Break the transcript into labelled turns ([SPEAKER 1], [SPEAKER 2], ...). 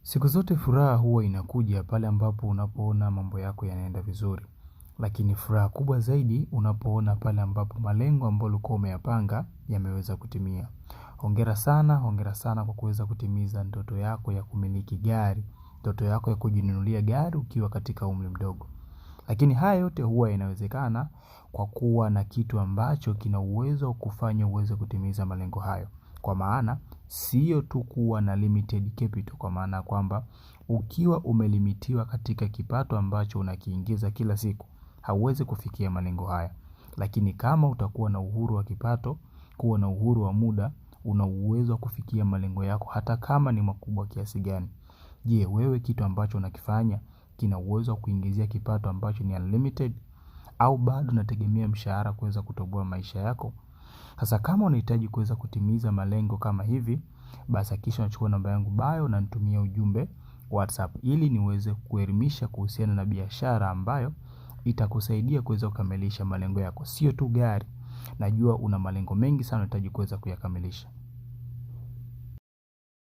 [SPEAKER 1] Siku zote furaha huwa inakuja pale ambapo unapoona mambo yako yanaenda vizuri. Lakini furaha kubwa zaidi unapoona pale ambapo malengo ambayo ulikuwa umeyapanga yameweza kutimia. Hongera sana kwa kuweza kutimiza ndoto yako ya kumiliki gari, ndoto yako ya kujinunulia gari ukiwa katika umri mdogo. Lakini haya yote huwa inawezekana kwa kuwa na kitu ambacho kina uwezo wa kufanya uweze kutimiza malengo hayo. Kwa maana, sio tu kuwa na limited capital, kwa maana kwamba ukiwa umelimitiwa katika kipato ambacho unakiingiza kila siku, hauwezi kufikia malengo haya. Lakini kama utakuwa na uhuru wa kipato, kuwa na uhuru wa muda, una uwezo wa kufikia malengo yako hata kama ni makubwa kiasi gani. Je, wewe kitu ambacho unakifanya kina uwezo wa kuingizia kipato ambacho ni unlimited, au bado unategemea mshahara kuweza kutoboa maisha yako? Sasa kama unahitaji kuweza kutimiza malengo kama hivi, basi hakikisha unachukua namba yangu bio na nitumie ujumbe WhatsApp ili niweze kuelimisha kuhusiana na biashara ambayo itakusaidia kuweza kukamilisha malengo yako. Sio tu gari. Najua una malengo mengi sana unahitaji kuweza kuyakamilisha.